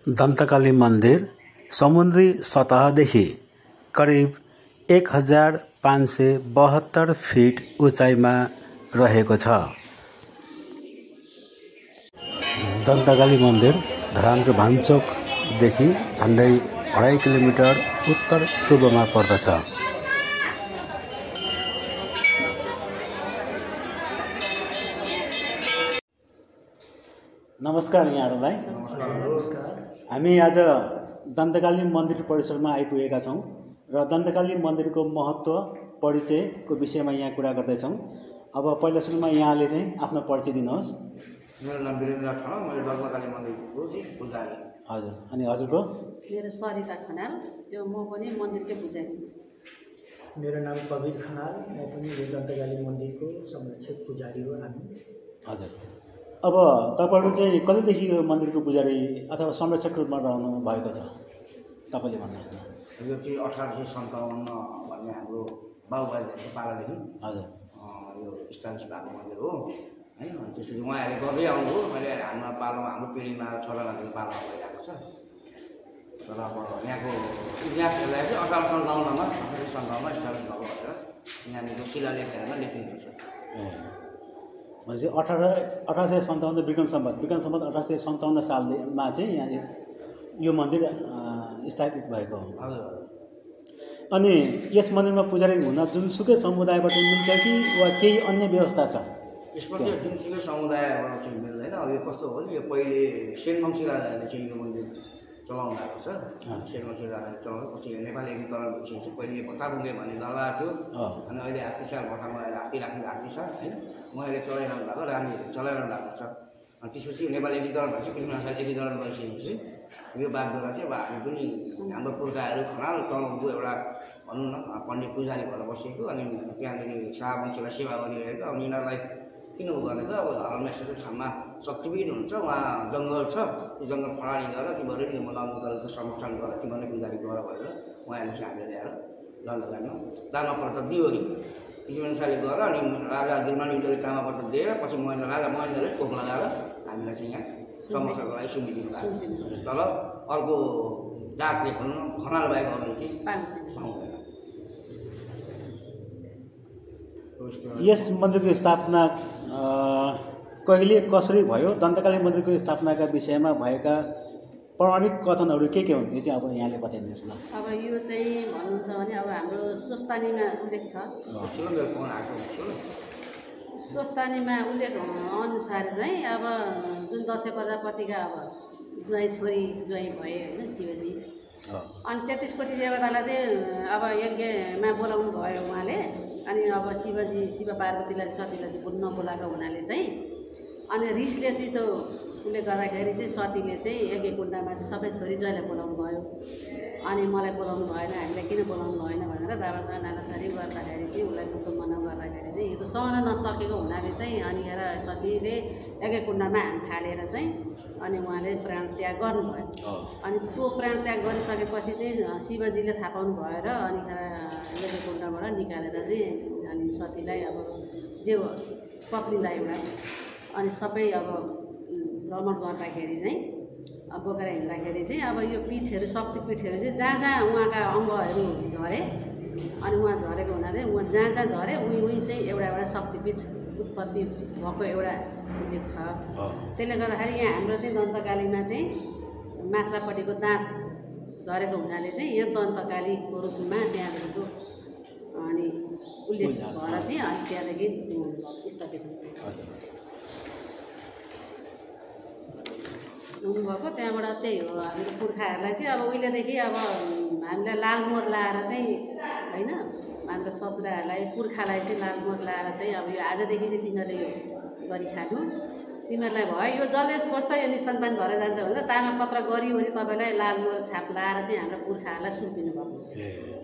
दन्तकाली मन्दिर समुद्री सतहदेखि करिब 1572 फिट उचाइमा रहेको छ। दन्तकाली मन्दिर धरानको भान्चोकदेखि झन्डै 2.5 किलोमिटर उत्तर पूर्वमा पर्दछ। नमस्कार यहाँहरूलाई। हामी आज दन्तकाली मन्दिर परिसरमा आइपुगेका छौँ र दन्तकाली मन्दिरको महत्त्व परिचयको विषयमा यहाँ कुरा गर्दैछौँ। अब पहिला सुरुमा यहाँले चाहिँ आफ्नो परिचय दिनुहोस्। मेरो नाम वीरेन्द्र खनाल, मैले दन्तकाली मन्दिरको पुजारी। हजुर, अनि हजुरको? मेरो सरिता खनाल, यो म पनि मन्दिरकै पुजारी। मेरो नाम कवीर खनाल, म पनि यो दन्तकाली मन्दिरको संरक्षक पुजारी हो। हामी हजुर, अब तपाईँहरू चाहिँ कहिलेदेखि यो मन्दिरको पुजारी अथवा संरक्षक रूपमा रहनु भएको छ, तपाईँले भन्नुहोस् न। यो चाहिँ 1857 भन्ने हाम्रो बाबुबाजेको पालादेखि हजुर यो इस्टाब्लिस भएको मन्दिर हो हैन। अनि त्यसपछि उहाँहरूले गर्दै आउनुभयो। अहिले हाम्रो पालामा, हाम्रो पिँढीमा छोराहरूको पालामा भइरहेको छ। तर अब यहाँको इतिहासहरूलाई चाहिँ 1857मा इस्टाब्लिस भएको भनेर यहाँनिर शिलालेखहरूमा लेखिएको छ। भनेपछि 1857 विक्रम सम्वत 1857 सालमा चाहिँ यहाँ यो मन्दिर स्थापित भएको हो। हजुर। अनि यस मन्दिरमा पुजारी हुन जुनसुकै समुदायबाट मिल्छ कि वा केही अन्य व्यवस्था छ? यसमा चाहिँ जुनसुकै समुदायबाट चाहिँ मिल्दैन। अब यो कस्तो हो नि, यो पहिले सेनवंशी राजाले चाहिँ यो मन्दिर चलाउनु भएको छ। सेनवंशी राजाले चलाउनु, पछि नेपाली एकीकरण भएपछि पहिले पत्ताबुङ्गे भन्ने दरबार थियो। अनि अहिले हात्तीसाल भट्टामा हात्ती राख्ने हात्तीसाल होइन, उहाँले चलाइरहनु भएको, रानीहरूले चलाइरहनु भएको छ। अनि त्यसपछि नेपाली एकीकरण भएपछि कृष्णसाल एकीकरण गरिसकेपछि यो बागडोरा चाहिँ अब हामी पनि हाम्रो पुर्खाहरू खनाल तनहुँको एउटा भनौँ न पण्डित पुजारी भएर बसेको। अनि त्यहाँनिर शाहवंशीलाई सेवा गरिरहेको। अब यिनीहरूलाई किन गर्ने त, अब धर्मेश्वरको ठाउँमा शक्तिपीठ हुन्छ, उहाँ जङ्गल छ, त्यो जङ्गल फडानी गरेर तिमीहरू नि दलको संरक्षण गरेर तिमीहरू पुजारी गर भनेर उहाँहरूले चाहिँ हामीले ल्याएर दण्डकानमा तामापत्र दियो नि कृष्णसालले गएर। अनि राजा गिरमानिले तामापत्र दिएर पछि राजा महेन्द्रले कोख लगाएर हामीलाई चाहिँ यहाँ संरक्षणको लागि सुम्पिदिनु भएको। तर अर्को जातले भनौँ न खनाल बाहेक अरूले चाहिँ पाउँदैन। यस मन्दिरको स्थापना कहिले कसरी भयो? दन्तकाली मन्दिरको स्थापनाका विषयमा भएका पौराणिक कथनहरू के हुन्, यो चाहिँ अब यहाँले बताइदिनुहोस् न। अब यो चाहिँ भन्नुहुन्छ भने अब हाम्रो स्वस्तानीमा उल्लेख छ। स्वस्तानीमा उल्लेख अनुसार चाहिँ अब जुन दक्ष प्रजापतिका अब ज्वाइँ छोरी ज्वाइँ भए होइन शिवजी, अनि 33 कोटी देवतालाई चाहिँ अब यज्ञमा बोलाउनु भयो उहाँले। अनि अब शिव पार्वतीलाई सतीलाई चाहिँ नबोलाएको हुनाले चाहिँ अनि रिसले चाहिँ त्यो उसले गर्दाखेरि चाहिँ सतीले चाहिँ यज्ञ कुण्डमा चाहिँ सबै छोरी ज्वाइँलाई बोलाउनु भयो। अनि मलाई बोलाउनु भएन, हामीलाई किन बोलाउनु भएन भनेर बाबासँग नानाथरी गर्दाखेरि चाहिँ उसलाई दुःख मनाउ गर्दाखेरि चाहिँ यो त सहन नसकेको हुनाले चाहिँ अनि हेर सतीले यज्ञ कुण्डमा हात हालेर चाहिँ अनि उहाँले प्राण त्याग गर्नुभयो। अनि त्यो प्राण त्याग गरिसकेपछि चाहिँ शिवजीले थाहा पाउनु भयो र अनि यज्ञ कुण्डबाट निकालेर चाहिँ अनि सतीलाई अब जे होस् पत्नीलाई एउटा अनि सबै अब भ्रमण गर्दाखेरि चाहिँ बोकेर हिँड्दाखेरि चाहिँ अब यो पीठहरू शक्तिपीठहरू चाहिँ जहाँ जहाँ उहाँका अङ्गहरू झरे अनि उहाँ झरेको हुनाले उहाँ जहाँ जहाँ झरे उहीँ चाहिँ एउटा शक्तिपीठ उत्पत्ति भएको एउटा उल्लेख छ। त्यसले गर्दाखेरि यहाँ हाम्रो चाहिँ दन्तकालीमा चाहिँ माथिल्लोपट्टिको दाँत झरेको हुनाले चाहिँ यहाँ दन्तकालीको रूपमा त्यहाँदेखिको अनि उल्लेख भएर चाहिँ अनि त्यहाँदेखि स्थापित हुनुभएको। त्यहाँबाट त्यही हो, हाम्रो पुर्खाहरूलाई चाहिँ अब उहिलेदेखि अब हामीलाई लालमोहर लाएर चाहिँ होइन, हाम्रो ससुराहरूलाई पुर्खालाई चाहिँ लालमोहर लाएर चाहिँ अब यो आजदेखि चाहिँ तिमीहरूले यो गरिखानु, तिमीहरूलाई भयो यो जसले खोज्छ यो निसन्तान भएर जान्छ भनेर तामापत्र गरिवरी तपाईँलाई लालमोहर छाप लाएर चाहिँ हाम्रो पुर्खाहरूलाई सुम्पिनु भएको।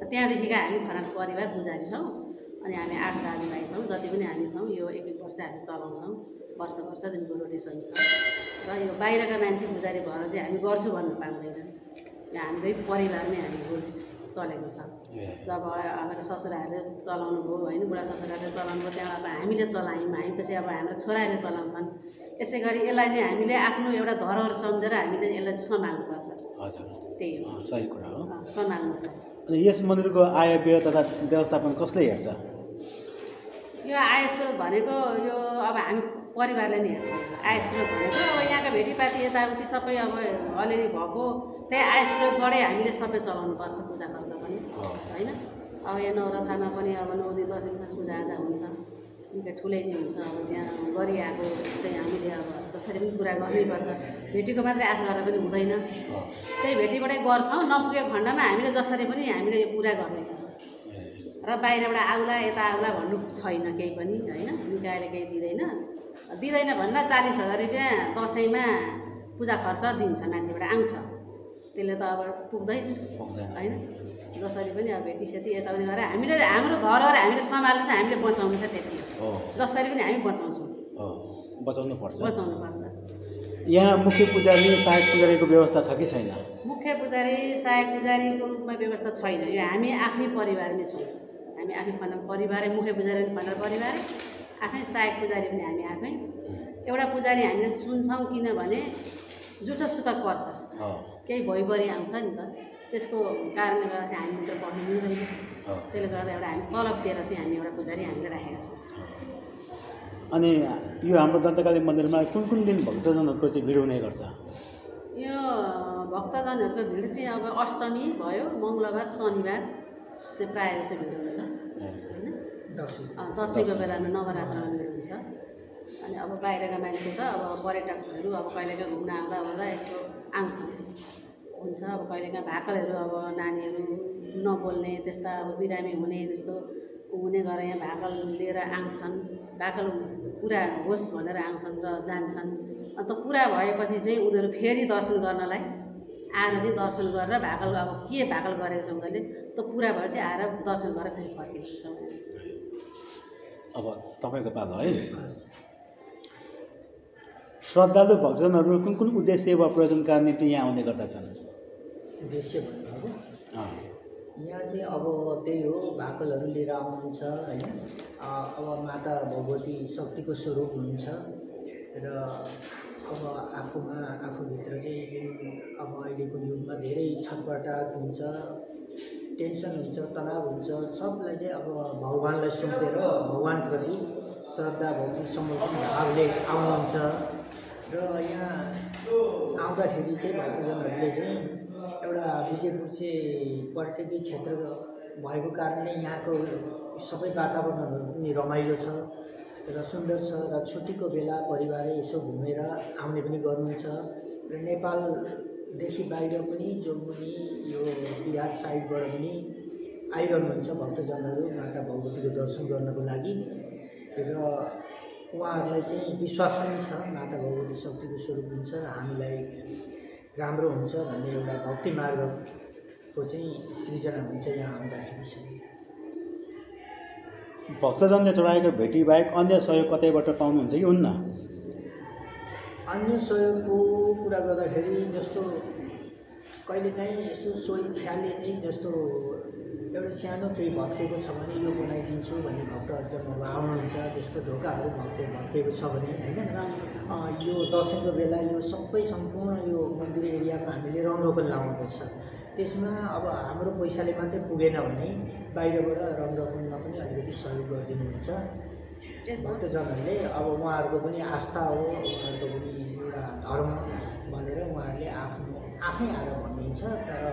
त्यहाँदेखिका हामी खनाल परिवार पुजारी छौँ। अनि हामी 8 दाजुभाइ छौँ, जति पनि हामी छौँ। यो 1 वर्ष हामी चलाउँछौँ, वर्षदेखिको रोटेसन छ। र यो बाहिरका मान्छे पुजारी भएर चाहिँ हामी गर्छु भन्नु पाउँदैन। यहाँ हाम्रै परिवारमै हामी चलेको छ। जब हाम्रो ससुराहरूले चलाउनु भयो होइन, बुढा ससुराहरूले चलाउनु भयो, त्यहाँबाट अब हामीले चलायौँ, हामीपछि अब हाम्रो छोराहरूले चलाउँछन्। यसै गरी यसलाई चाहिँ हामीले आफ्नो एउटा धरोहर सम्झेर हामीले यसलाई सम्हाल्नुपर्छ। हजुर, त्यही हो, सही कुरा हो। सम्हाल्नु छ। अनि यस मन्दिरको आय व्यय तथा व्यवस्थापन कसले हेर्छ? यो आय स्रोत भनेको यो अब हामी परिवारले नै हेर्छ। आय स्रोत भनेको अब यहाँका भेटीपाती यताउति सबै अब अलिअलि भएको त्यही आय स्रोतबाटै हामीले सबै चलाउनुपर्छ पूजा खर्च पनि होइन। अब यहाँ नवरथामा पनि अब 9 दिन 10 दिन पूजाआजा हुन्छ, निकै ठुलै नै हुन्छ। अब त्यहाँ गरिआएको चाहिँ हामीले अब जसरी पनि पुरा गर्नैपर्छ। भेटीको मात्रै आशा गरेर पनि हुँदैन, त्यही भेटीबाटै गर्छौँ। नपुगेको खण्डमा हामीले जसरी पनि हामीले यो पुरा गर्नैपर्छ। र बाहिरबाट आउला यता आउला भन्नु छैन केही पनि होइन। निकायले केही दिँदैन भन्दा 40,000 रुपियाँ दसैँमा पूजा खर्च दिन्छ, माथिबाट आउँछ। त्यसले त अब पुग्दैन होइन। जसरी पनि अब भेटीसेती यताउति गरेर हामीले हाम्रो धरोहर हामीले सम्हाल्नु छ, हामीले बचाउनु छ। त्यति हो, जसरी पनि हामी बचाउँछौँ, बचाउनुपर्छ। यहाँ मुख्य पुजारी सहायक पुजारीको व्यवस्था छ कि छैन? मुख्य पुजारी सहायक पुजारीको रूपमा व्यवस्था छैन। यो हामी आफ्नै परिवार नै छौँ। हामी आफै खण्ड परिवारै, मुख्य पुजारी पनि खण्ड परिवारै, आफै सहायक पुजारी पनि हामी आफै। एउटा पुजारी हामीले चुन्छौँ किनभने जुठो सुतक पर्छ, केही भइपरि आउँछ नि त। त्यसको कारणले गर्दाखेरि हामी भित्र बस्नु मिल्दैन। त्यसले गर्दा एउटा हामी तलब दिएर चाहिँ हामी एउटा पुजारी हामीले राखेका छौँ। अनि यो हाम्रो दन्तकाली मन्दिरमा कुन दिन भक्तजनहरूको चाहिँ भिड हुने गर्छ? यो भक्तजनहरूको भिड चाहिँ अब अष्टमी भयो, मङ्गलबार शनिबार चाहिँ प्रायः जस्तो भिड हुन्छ होइन। दसैँको बेलामा नवरात्रमा भिड हुन्छ। अनि अब बाहिरका मान्छे त अब पर्यटकहरू अब कहिलेकाहीँ घुम्न आउँदा यस्तो आउँछन् हुन्छ। अब कहिलेकाहीँ भाकलहरू अब नानीहरू नबोल्ने त्यस्ता अब बिरामी हुने त्यस्तो हुने गरेर यहाँ भाकल लिएर आउँछन्। भाकल पुरा होस् भनेर आउँछन् र जान्छन्। अन्त पुरा भएपछि चाहिँ उनीहरू फेरि दर्शन गर्नलाई आएर चाहिँ दर्शन गरेर भाकल अब के भाकल गरेको छ उनीहरूले त पुरा भएपछि आएर दर्शन गरेर फेरि फर्किन्छौँ। अब तपाईँको पालो है। श्रद्धालु भक्तजनहरू कुन उद्देश्य वा प्रयोजनका निम्ति यहाँ आउने गर्दछन्? उद्देश्य भन्नु यहाँ चाहिँ अब त्यही हो, भाकलहरू लिएर आउनुहुन्छ होइन। अब माता भगवती शक्तिको स्वरूप हुनुहुन्छ र अब आफूभित्र चाहिँ अब अहिलेको युगमा धेरै छटपटाट हुन्छ, टेन्सन हुन्छ, तनाव हुन्छ। सबलाई चाहिँ अब भगवान्लाई सुम्पेर भगवान्प्रति श्रद्धा भक्ति समर्पण भावले आउनुहुन्छ। र यहाँ आउँदाखेरि चाहिँ भक्तजनहरूले चाहिँ एउटा विजयपुर चाहिँ पर्यटकीय क्षेत्र भएको कारणले यहाँको सबै वातावरणहरू पनि रमाइलो छ र सुन्दर छ। र छुट्टीको बेला परिवारै यसो घुमेर आउने पनि गर्नुहुन्छ। र नेपालदेखि बाहिर पनि जो पनि यो बिहार साइडबाट पनि आइरहनुहुन्छ भक्तजनहरू माता भगवतीको दर्शन गर्नको लागि। र उहाँहरूलाई चाहिँ विश्वास पनि छ माता भगवती शक्तिको स्वरूप हुन्छ र हामीलाई राम्रो हुन्छ भन्ने एउटा भक्ति मार्गको चाहिँ सृजना हुन्छ यहाँ आउँदाखेरि चाहिँ। भक्तजनले चढाएको भेटी बाहेक अन्य सहयोग कतैबाट पाउनुहुन्छ कि हुन्न? अन्य सहयोगको कुरा गर्दाखेरि जस्तो कहिलेकाहीँ यसो स्वेच्छाले चाहिँ जस्तो एउटा सानो केही भत्केको छ भने यो बनाइदिन्छु भन्ने भक्तजनहरू आउनुहुन्छ। जस्तो ढोकाहरू भत्केको छ भने होइन, यो दसैँको बेला यो सबै सम्पूर्ण यो मन्दिर एरियामा हामीले रङरोगन लाउनुपर्छ। त्यसमा अब हाम्रो पैसाले मात्रै पुगेन भने बाहिरबाट रङरोगनमा पनि अलिकति सहयोग गरिदिनुहुन्छ भक्तजनहरूले। अब उहाँहरूको पनि आस्था हो, उहाँहरूको पनि एउटा धर्म भनेर उहाँहरूले आफै आएर भन्नुहुन्छ। तर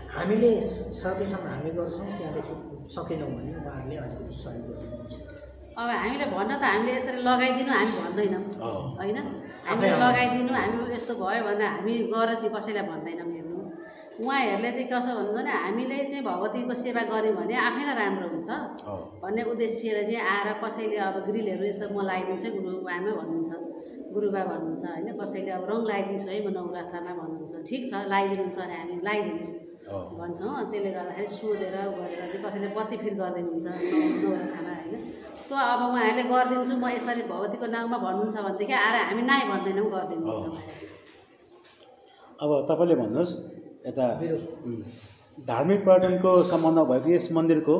हामीले सकेसम्म हामी गर्छौँ, त्यहाँदेखि सकेनौँ भने उहाँहरूले अलिकति सहयोग गर्नुहुन्छ। अब हामीले भन्न त हामीले यसरी लगाइदिनु हामी भन्दैनौँ होइन। हामीले लगाइदिनु हामी यस्तो भयो भने हामी गएर चाहिँ कसैलाई भन्दैनौँ। हेर्नु उहाँहरूले चाहिँ कसो भन्नुहुन्छ भने हामीले चाहिँ भगवतीको सेवा गऱ्यौँ भने आफैलाई राम्रो हुन्छ भन्ने उद्देश्यले चाहिँ आएर कसैले अब ग्रिलहरू यसो म लगाइदिन्छु है गुरुआमा भन्नुहुन्छ, गुरुबा भन्नुहुन्छ होइन। कसैले अब रङ लगाइदिन्छु है म नवरात्रमा भन्नुहुन्छ। ठिक छ लगाइदिनुहुन्छ भने हामी लगाइदिनुहोस् भन्छौँ। त्यसले गर्दाखेरि सोधेर गरेर चाहिँ कसैले बत्ती फिट गरिदिनुहुन्छ नवरात्रमा होइन। त्यो अब उहाँहरूले गरिदिन्छु म यसरी भगवतीको नाममा भन्नुहुन्छ भनेदेखि आएर हामी नाइ भन्दैनौँ, गरिदिनुहुन्छ। अब तपाईँले भन्नुहोस् यता धार्मिक पर्यटनको सम्बन्ध भएको यस मन्दिरको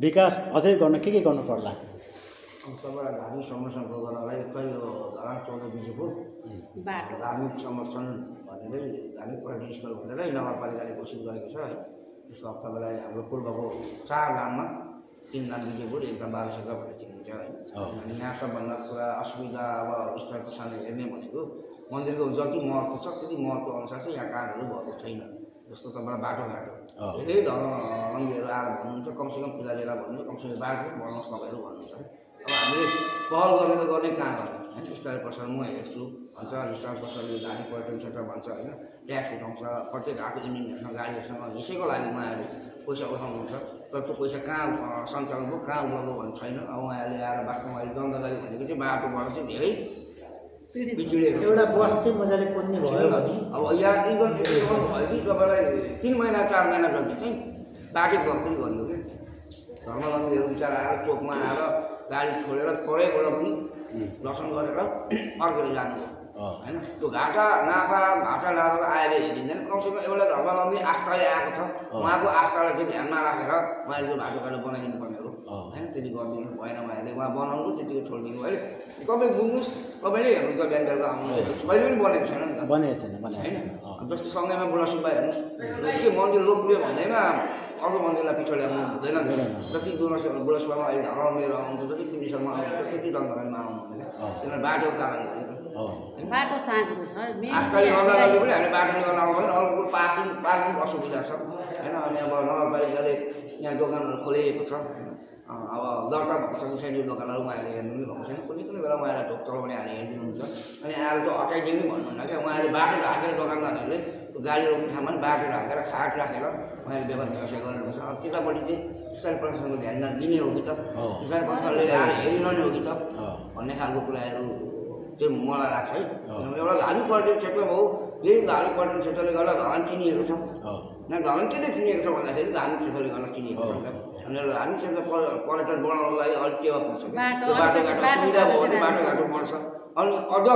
विकास अझै गर्न के गर्नु पर्ला? तपाईँलाई धार्मिक संरक्षण गर्नलाई चाहिँ यो धरान 14 बिजेपुर बाटो धार्मिक संरक्षण भनेरै धार्मिक पर्यटन स्थल भनेरै नगरपालिकाले घोषित गरेको छ है। त्यसमा तपाईँलाई हाम्रो पूर्वको 4 गाउँमा 3 गाउँ बिजेपुर 1 गाउँ बालुसेका भनेर चिनिन्छ है। अनि यहाँ सबभन्दा कुरा असुविधा अब स्थल प्रशासनले हेर्ने भनेको मन्दिरको जति महत्त्व छ त्यति महत्त्व अनुसार चाहिँ यहाँ कामहरू भएको छैन। जस्तो तपाईँलाई बाटोघाटो धेरै धर्मावलम्बीहरू आएर भन्नुहुन्छ कमसेकम पूजा लिएर भन्नुहुन्छ कमसेकम बाटो बनाउनुहोस् तपाईँहरू भन्नुहुन्छ। अब हामीले पहल गर्ने त गर्ने कहाँ गर्ने होइन। स्थानीय प्रशासन म हेर्छु भन्छ, स्थानीय प्रशासनले धार्मिक पर्यटन क्षेत्र भन्छ होइन, ट्याक्स उठाउँछ, प्रत्येक आएको इन्जिनियरसँग गाडीहरूसँग यसैको लागि उहाँहरू पैसा उठाउनुहुन्छ। तर त्यो पैसा कहाँ सञ्चालन भयो कहाँ उपलब्ध भन्ने छैन। अब उहाँहरूले आएर वास्तवमा अहिले दण्डकारी भनेको चाहिँ बाटोबाट चाहिँ धेरै बिजुलीहरू एउटा बस चाहिँ मजाले कुद्ने भयो भने अब यहाँ इभन भयो कि तपाईँलाई 3 महिना 4 महिना जति चाहिँ बाटो ब्लक पनि गरियो कि धर्मावलम्बीहरू बिचरा आएर चोकमा आएर गाडी छोडेर परैबाट पनि दर्शन गरेर फर्केर जानुभयो होइन। त्यो घाटा नाफा भाटा लाएर आएर हेरिँदैन। कमसेकम एउटा धर्मावलम्बी आस्थाले आएको छ उहाँको आस्थालाई चाहिँ ध्यानमा राखेर उहाँले त्यो बाटोघाटो बनाइदिनु पर्ने हो होइन। त्यति गरिदिनु भएन उहाँहरूले उहाँ बनाउनु त्यतिको छोडिदिनु अहिले तपाईँ बुझ्नुहोस्। तपाईँले हेर्नुहुन्छ बिहान बेलुका आउनुहुन्छ कहिले पनि बनेको छैन नि त बनेको छैन जस्तो सँगैमा बुढा सुब्बा हेर्नुहोस् के मन्दिर लोकप्रिय भन्दैमा अर्को मन्दिरलाई पछाडि आउनु हुँदैन। जति बुढा सुब्बामा अहिले धर्मवलम्बीहरू आउनुहुन्छ जति पिण्डिसम्म आउनुहुन्छ त्यति दण्डकारीमा आउनु हुँदैन किनभने बाटोको कारणले बाटो साँघुरो छ आजकल गर्दाखेरि पनि हामी बाटोले गर्न आउनु पर्दैन। अर्को पार्किङ असुविधा छ होइन। अनि अब नगरपालिकाले यहाँ दोकानहरू खोलिएको छ अब दर्ता भएको छ सानो दोकानहरू उहाँहरूले हेर्नु पनि भएको छैन। कुनै कुनै बेला उहाँहरूलाई झोक चलाउने हाले हेरिदिनुहुन्छ अनि आएर चाहिँ हटाइदियो पनि भन्नुहुन्न क्या। उहाँहरूले बाटो राखेर दोकानदारहरूले गाडी रोक्ने ठाउँमा पनि बाटो राखेर खाट राखेर उहाँहरूले व्यवसाय गरिरहेको छ। अब त्यतापट्टि चाहिँ स्थानीय प्रशासनको ध्यान दिने हो कि त स्थानीय प्रशासनले आएर हेरिरहने हो कि त भन्ने खालको कुराहरू चाहिँ मलाई लाग्छ है। एउटा धार्मिक पर्यटन क्षेत्र हो यही धार्मिक पर्यटन क्षेत्रले गर्दा धरान चिनिएको छ। धरान किन चिनिएको छ भन्दाखेरि धार्मिक क्षेत्रले गर्दा चिनिएको छ अनि धार्मिक क्षेत्र पर्यटन बढाउनलाई अलिक टेवा पुग्छ त्यो बाटोघाटो सुविधा भयो भने बाटोघाटो बढ्छ अनि अझ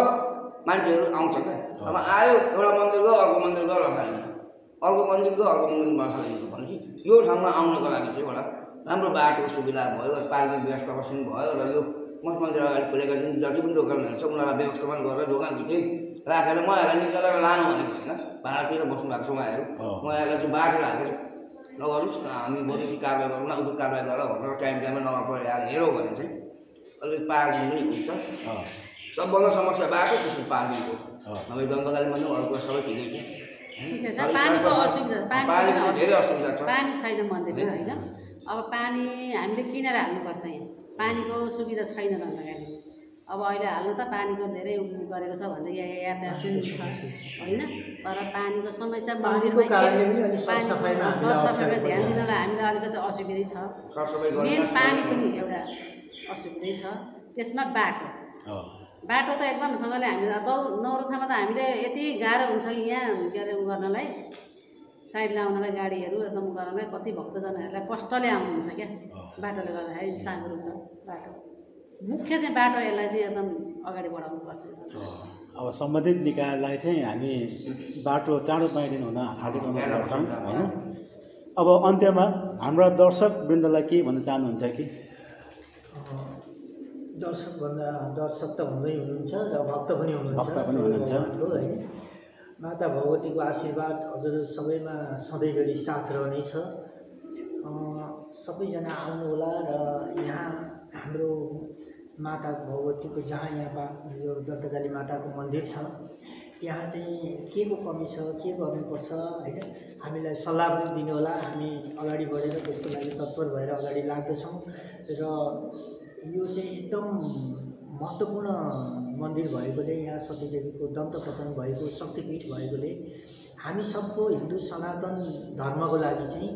मान्छेहरू आउँछ क्या। अब आयो एउटा मन्दिर गयो अर्को मन्दिर गयो लखालिन्छ अर्को मन्दिर गयो अर्को मन्दिरमा लखालिन्छ भनेपछि यो ठाउँमा आउनको लागि चाहिँ एउटा राम्रो बाटो सुविधा भयो पार्किङ व्यवस्थापन भयो र यो मठ मन्दिर अगाडि खोलेका जुन जति पनि दोकानहरू छ उनीहरूलाई व्यवस्थापन गरेर दोकानभित्रै राखेर उहाँहरूलाई निकालेर लानु भनेको होइन। भाडातिर बस्नु भएको छ उहाँहरू उहाँहरूलाई चाहिँ बाटो राखेर नगर्नुहोस् हामी भोलि कारवाही गरौँ न उयो कारवाही गर भनेर टाइममा नगरपालिका आएर हेरौँ भने चाहिँ अलिक पार्किङ पनि हुन्छ। सबभन्दा समस्या बाटो त्यसको पार्किङको नभए दण्डकारी मान्नु अर्को सबै ठिकै छ। पानीको असुविधा पानीको धेरै असुविधा छ। पानी छैन मन्दिरमा होइन। अब पानी हामीले किनेर हाल्नुपर्छ यहाँ पानीको सुविधा छैन दण्डकारी। अब अहिले हाल्नु त पानीको धेरै गरेको छ भन्दै यातायात सुनिन्छ होइन। तर पानीको समस्या मन्दिरमा सरसफाइमा ध्यान दिनलाई हामीलाई अलिकति असुविधै छ। मेन पानी पनि एउटा असुविधै छ। त्यसमा बाटो त एकदमसँगले हामीले नौरथामा त हामीले यति गाह्रो हुन्छ कि यहाँ के अरे उ गर्नलाई साइड लाउनलाई गाडीहरू एकदम गर्नलाई कति भक्तजनहरूलाई कष्टले आउनुहुन्छ क्या बाटोले गर्दाखेरि साँघुरो छ बाटो। मुख्य चाहिँ बाटो यसलाई चाहिँ एकदम अगाडि बढाउनु पर्छ। अब सम्बन्धित निकायलाई चाहिँ हामी बाटो चाँडो पाइदिनु हुन हार्दिक अनुरोध गर्छौँ होइन। अब अन्त्यमा हाम्रा दर्शकवृन्दलाई के भन्न चाहनुहुन्छ कि? दर्शक त हुँदै हुनुहुन्छ र भक्त पनि हुनुहुन्छ होइन। माता भगवतीको आशीर्वाद हजुर सबैमा सधैँभरि साथ रहनेछ। सबैजना आउनुहोला र यहाँ हाम्रो माता भगवतीको जहाँ यहाँ यो दन्तकाली माताको मन्दिर छ त्यहाँ चाहिँ के को कमी छ के गर्नुपर्छ होइन हामीलाई सल्लाह पनि दिनु होला। हामी अगाडि बढेर त्यसको लागि तत्पर भएर अगाडि लाग्दछौँ र यो चाहिँ एकदम महत्त्वपूर्ण मन्दिर भएकोले यहाँ सतीदेवीको दन्तपतन भएको शक्तिपीठ भएकोले हामी सबको हिन्दू सनातन धर्मको लागि चाहिँ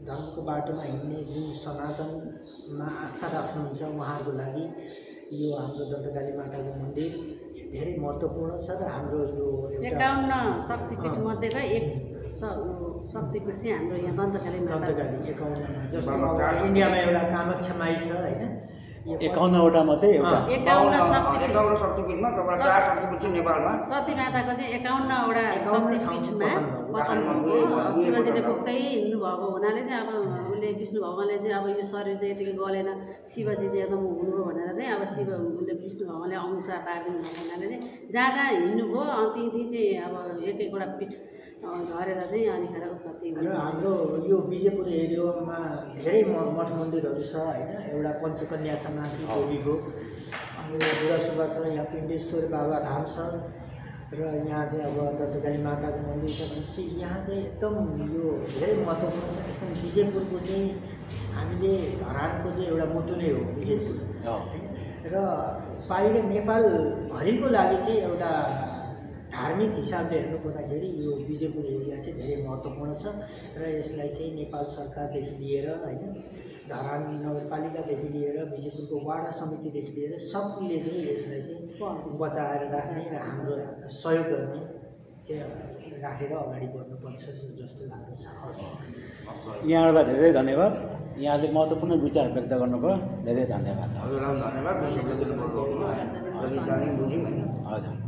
धर्मको बाटोमा हिँड्ने जुन सनातनमा आस्था राख्नुहुन्छ उहाँहरूको लागि यो हाम्रो दन्तकाली माताको मन्दिर धेरै महत्त्वपूर्ण छ र हाम्रो यो 51 शक्तिपीठ मध्येको एक शक्तिपीठ चाहिँ हाम्रो यहाँ दन्तकाली 51 जस्तो इन्डियामा एउटा कामाख्या माई छ होइन 51वटा मध्ये एउटा 51 शक्तिपीठमा तपाईँ 4 शक्तिपीठ चाहिँ नेपालमा सती माताको चाहिँ 51वटा शक्तिपीठमा शिवजीले बोक्दै हिँड्नु भएको हुनाले चाहिँ अब उसले विष्णु भगवान्ले चाहिँ अब यो शरीर चाहिँ यतिकै गलेन, शिवजी चाहिँ एकदम हुनुभयो भनेर चाहिँ अब शिव उसले विष्णु भगवान्ले अंश पारिदिनु भएको हुनाले चाहिँ जहाँ जहाँ हिँड्नुभयो त्यहीँ चाहिँ अब एक एकवटा पीठ झरेर चाहिँ अनिखेर उत्पत्ति र हाम्रो यो विजयपुर एरियामा धेरै मठ मन्दिरहरू छ होइन। एउटा पञ्चकन्या छ माथि देवीको, अनि बुढा सुब्बा छ, यहाँ पिण्डेश्वर बाबा धाम छ, र यहाँ चाहिँ अब दत्तकाली माताको मन्दिर छ। भनेपछि यहाँ चाहिँ एकदम यो धेरै महत्त्वपूर्ण छ। एकदम विजयपुरको चाहिँ हामीले धरानको चाहिँ एउटा मुटु नै हो विजयपुर होइन। र बाहिर नेपालभरिको लागि चाहिँ एउटा धार्मिक हिसाबले हेर्नु पर्दाखेरि यो विजयपुर एरिया चाहिँ धेरै महत्त्वपूर्ण छ। र यसलाई चाहिँ नेपाल सरकारदेखि लिएर होइन, धरान नगरपालिकादेखि लिएर विजयपुरको वाडा समितिदेखि लिएर सबले चाहिँ यसलाई चाहिँ बचाएर राख्ने र हाम्रो सहयोग गर्ने चाहिँ राखेर अगाडि बढ्नुपर्छ जस्तो लाग्दछ। हस्, यहाँहरूलाई धेरै धन्यवाद। यहाँले महत्त्वपूर्ण विचार व्यक्त गर्नुभयो, धेरै धन्यवाद। हजुर धन्यवाद। हजुर।